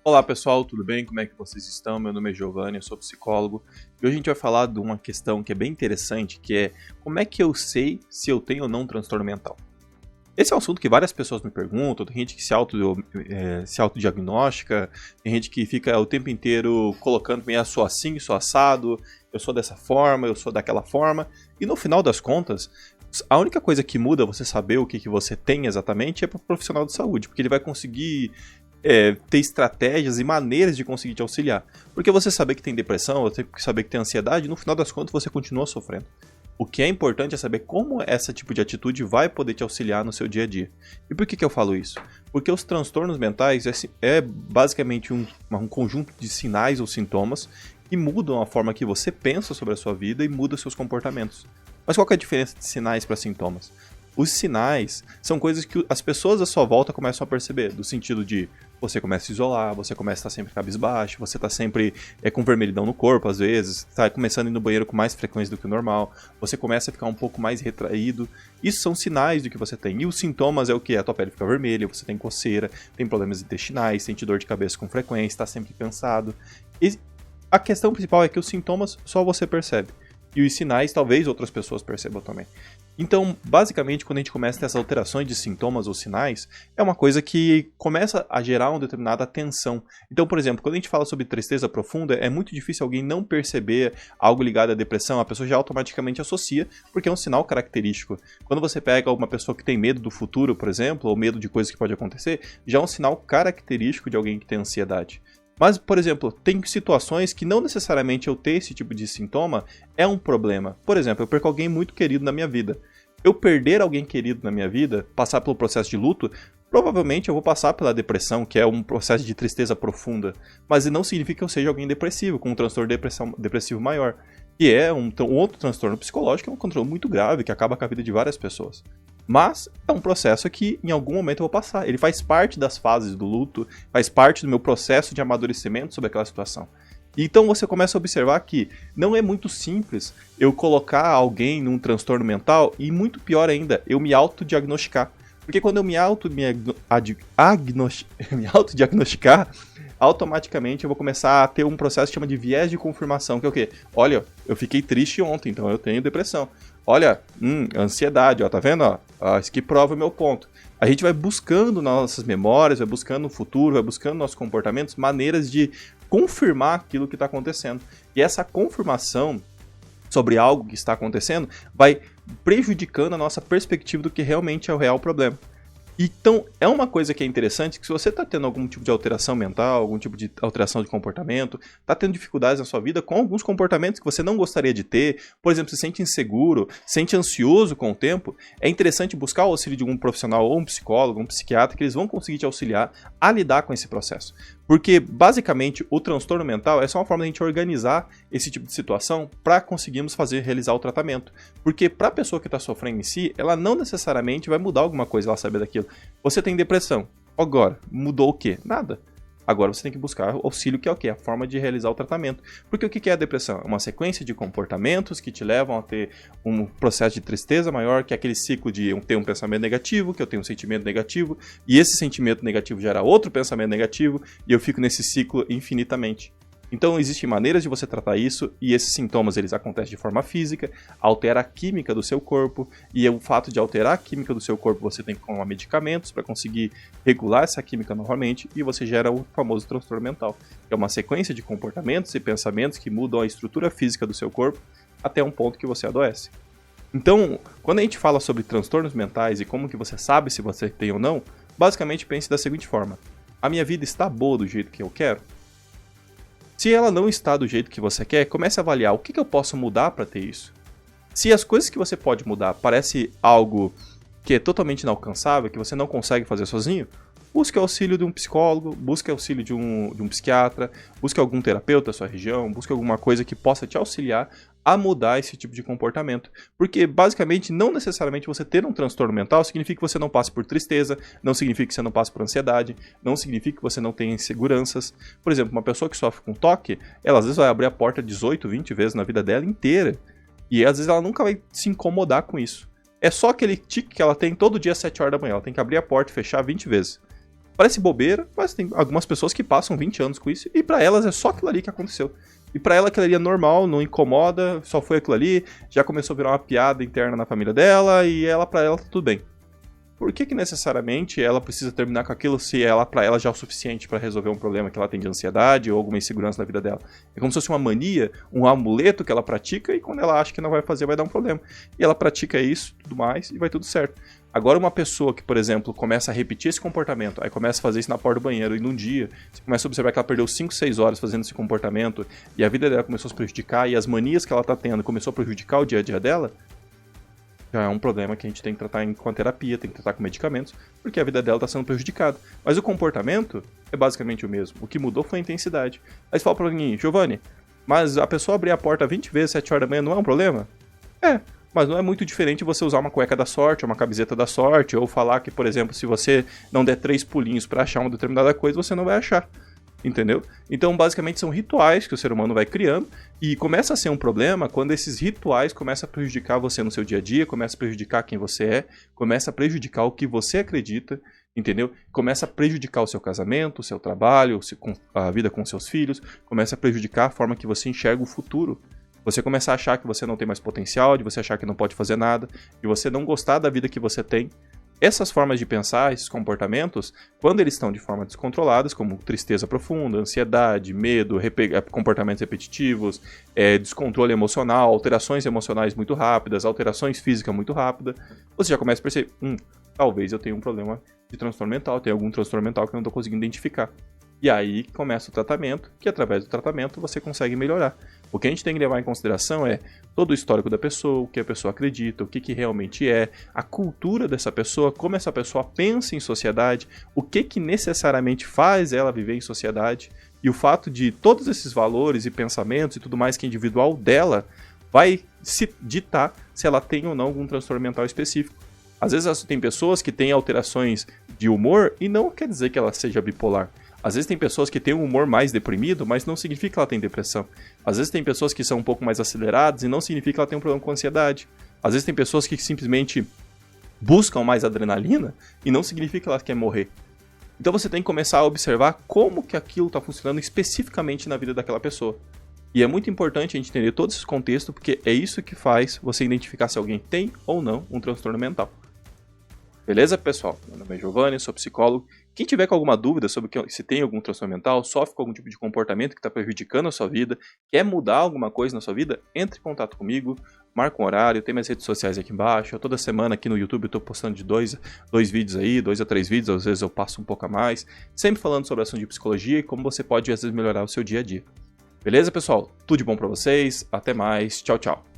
Olá pessoal, tudo bem? Como é que vocês estão? Meu nome é Giovanni, eu sou psicólogo e hoje a gente vai falar de uma questão que é bem interessante, que é como é que eu sei se eu tenho ou não um transtorno mental? Esse é um assunto que várias pessoas me perguntam, tem gente que se autodiagnostica, tem gente que fica o tempo inteiro colocando, eu sou assim, sou assado, eu sou dessa forma, eu sou daquela forma, e no final das contas, a única coisa que muda você saber o que você tem exatamente é para o profissional de saúde, porque ele vai conseguir ter estratégias e maneiras de conseguir te auxiliar. Porque você saber que tem depressão, você saber que tem ansiedade, no final das contas você continua sofrendo. O que é importante é saber como esse tipo de atitude vai poder te auxiliar no seu dia a dia. E por que eu falo isso? Porque os transtornos mentais é basicamente um conjunto de sinais ou sintomas que mudam a forma que você pensa sobre a sua vida e mudam seus comportamentos. Mas qual que é a diferença de sinais para sintomas? Os sinais são coisas que as pessoas à sua volta começam a perceber, do sentido de você começa a se isolar, você começa a estar sempre cabisbaixo, você está sempre com vermelhidão no corpo, às vezes, está começando a ir no banheiro com mais frequência do que o normal, você começa a ficar um pouco mais retraído. Isso são sinais do que você tem. E os sintomas é o que? A tua pele fica vermelha, você tem coceira, tem problemas intestinais, sente dor de cabeça com frequência, está sempre cansado. E a questão principal é que os sintomas só você percebe. E os sinais, talvez outras pessoas percebam também. Então, basicamente, quando a gente começa a ter essas alterações de sintomas ou sinais, é uma coisa que começa a gerar uma determinada tensão. Então, por exemplo, quando a gente fala sobre tristeza profunda, é muito difícil alguém não perceber algo ligado à depressão. A pessoa já automaticamente associa, porque é um sinal característico. Quando você pega uma pessoa que tem medo do futuro, por exemplo, ou medo de coisas que pode acontecer, já é um sinal característico de alguém que tem ansiedade. Mas, por exemplo, tem situações que não necessariamente eu ter esse tipo de sintoma é um problema. Por exemplo, eu perco alguém muito querido na minha vida. Eu perder alguém querido na minha vida, passar pelo processo de luto, provavelmente eu vou passar pela depressão, que é um processo de tristeza profunda. Mas não significa que eu seja alguém depressivo, com um transtorno depressivo maior. Que é um outro transtorno psicológico, é um transtorno muito grave, que acaba com a vida de várias pessoas. Mas é um processo que em algum momento eu vou passar. Ele faz parte das fases do luto, faz parte do meu processo de amadurecimento sobre aquela situação. Então você começa a observar que não é muito simples eu colocar alguém num transtorno mental e, muito pior ainda, eu me autodiagnosticar. Porque quando eu me autodiagnosticar, automaticamente eu vou começar a ter um processo que chama de viés de confirmação, que é o quê? Olha, eu fiquei triste ontem, então eu tenho depressão. Olha, ansiedade, ó, tá vendo? Ó, isso que prova o meu ponto. A gente vai buscando nas nossas memórias, vai buscando no futuro, vai buscando nos nossos comportamentos, maneiras de confirmar aquilo que está acontecendo. E essa confirmação sobre algo que está acontecendo vai prejudicando a nossa perspectiva do que realmente é o real problema. Então, é uma coisa que é interessante, que se você está tendo algum tipo de alteração mental, algum tipo de alteração de comportamento, está tendo dificuldades na sua vida com alguns comportamentos que você não gostaria de ter, por exemplo, se sente inseguro, se sente ansioso com o tempo, é interessante buscar o auxílio de um profissional ou um psicólogo, um psiquiatra, que eles vão conseguir te auxiliar a lidar com esse processo. Porque, basicamente, o transtorno mental é só uma forma de a gente organizar esse tipo de situação para conseguirmos realizar o tratamento. Porque para a pessoa que está sofrendo em si, ela não necessariamente vai mudar alguma coisa ela saber daquilo. Você tem depressão. Agora, mudou o quê? Nada. Agora você tem que buscar auxílio, que é o quê? A forma de realizar o tratamento. Porque o que é a depressão? É uma sequência de comportamentos que te levam a ter um processo de tristeza maior, que é aquele ciclo de eu ter um pensamento negativo, que eu tenho um sentimento negativo, e esse sentimento negativo gera outro pensamento negativo, e eu fico nesse ciclo infinitamente. Então existem maneiras de você tratar isso, e esses sintomas eles acontecem de forma física, altera a química do seu corpo, e o fato de alterar a química do seu corpo você tem que tomar medicamentos para conseguir regular essa química novamente, e você gera o famoso transtorno mental, que é uma sequência de comportamentos e pensamentos que mudam a estrutura física do seu corpo até um ponto que você adoece. Então, quando a gente fala sobre transtornos mentais e como que você sabe se você tem ou não, basicamente pense da seguinte forma: a minha vida está boa do jeito que eu quero? Se ela não está do jeito que você quer, comece a avaliar o que eu posso mudar para ter isso. Se as coisas que você pode mudar parece algo que é totalmente inalcançável, que você não consegue fazer sozinho, busque o auxílio de um psicólogo, busque o auxílio de um psiquiatra, busque algum terapeuta da sua região, busque alguma coisa que possa te auxiliar a mudar esse tipo de comportamento. Porque, basicamente, não necessariamente você ter um transtorno mental significa que você não passe por tristeza, não significa que você não passe por ansiedade, não significa que você não tenha inseguranças. Por exemplo, uma pessoa que sofre com toque, ela às vezes vai abrir a porta 18, 20 vezes na vida dela inteira. E às vezes ela nunca vai se incomodar com isso. É só aquele tique que ela tem todo dia às 7 horas da manhã. Ela tem que abrir a porta e fechar 20 vezes. Parece bobeira, mas tem algumas pessoas que passam 20 anos com isso e pra elas é só aquilo ali que aconteceu. E pra ela aquilo ali é normal, não incomoda, só foi aquilo ali, já começou a virar uma piada interna na família dela e pra ela tá tudo bem. Por que necessariamente ela precisa terminar com aquilo se pra ela já é o suficiente para resolver um problema que ela tem de ansiedade ou alguma insegurança na vida dela? É como se fosse uma mania, um amuleto que ela pratica e quando ela acha que não vai fazer vai dar um problema. E ela pratica isso, tudo mais, e vai tudo certo. Agora uma pessoa que, por exemplo, começa a repetir esse comportamento, aí começa a fazer isso na porta do banheiro e num dia você começa a observar que ela perdeu 5, 6 horas fazendo esse comportamento e a vida dela começou a se prejudicar e as manias que ela tá tendo começou a prejudicar o dia a dia dela, já é um problema que a gente tem que tratar com a terapia, tem que tratar com medicamentos, porque a vida dela está sendo prejudicada. Mas o comportamento é basicamente o mesmo. O que mudou foi a intensidade. Aí você fala pra mim, Giovanni, mas a pessoa abrir a porta 20 vezes, 7 horas da manhã, não é um problema? É, mas não é muito diferente você usar uma cueca da sorte, uma camiseta da sorte, ou falar que, por exemplo, se você não der 3 pulinhos para achar uma determinada coisa, você não vai achar. Entendeu? Então, basicamente, são rituais que o ser humano vai criando e começa a ser um problema quando esses rituais começam a prejudicar você no seu dia a dia, começa a prejudicar quem você é, começa a prejudicar o que você acredita, entendeu? Começa a prejudicar o seu casamento, o seu trabalho, a vida com seus filhos, começa a prejudicar a forma que você enxerga o futuro. Você começa a achar que você não tem mais potencial, de você achar que não pode fazer nada, de você não gostar da vida que você tem. Essas formas de pensar, esses comportamentos, quando eles estão de forma descontroladas, como tristeza profunda, ansiedade, medo, comportamentos repetitivos, descontrole emocional, alterações emocionais muito rápidas, alterações físicas muito rápidas, você já começa a perceber, talvez eu tenha um problema de transtorno mental, tenha algum transtorno mental que eu não estou conseguindo identificar. E aí começa o tratamento, que através do tratamento você consegue melhorar. O que a gente tem que levar em consideração é todo o histórico da pessoa, o que a pessoa acredita, o que realmente é, a cultura dessa pessoa, como essa pessoa pensa em sociedade, o que necessariamente faz ela viver em sociedade, e o fato de todos esses valores e pensamentos e tudo mais que é individual dela vai se ditar se ela tem ou não algum transtorno mental específico. Às vezes tem pessoas que têm alterações de humor e não quer dizer que ela seja bipolar. Às vezes tem pessoas que têm um humor mais deprimido, mas não significa que ela tem depressão. Às vezes tem pessoas que são um pouco mais aceleradas e não significa que ela tem um problema com ansiedade. Às vezes tem pessoas que simplesmente buscam mais adrenalina e não significa que ela quer morrer. Então você tem que começar a observar como que aquilo está funcionando especificamente na vida daquela pessoa. E é muito importante a gente entender todo esse contexto, porque é isso que faz você identificar se alguém tem ou não um transtorno mental. Beleza, pessoal? Meu nome é Giovanni, sou psicólogo. Quem tiver com alguma dúvida sobre se tem algum transtorno mental, sofre com algum tipo de comportamento que está prejudicando a sua vida, quer mudar alguma coisa na sua vida, entre em contato comigo, marca um horário, tem minhas redes sociais aqui embaixo. Toda semana aqui no YouTube eu estou postando de dois vídeos aí, 2 a 3 vídeos, às vezes eu passo um pouco a mais, sempre falando sobre assunto de psicologia e como você pode às vezes melhorar o seu dia a dia. Beleza, pessoal? Tudo de bom para vocês, até mais, tchau, tchau.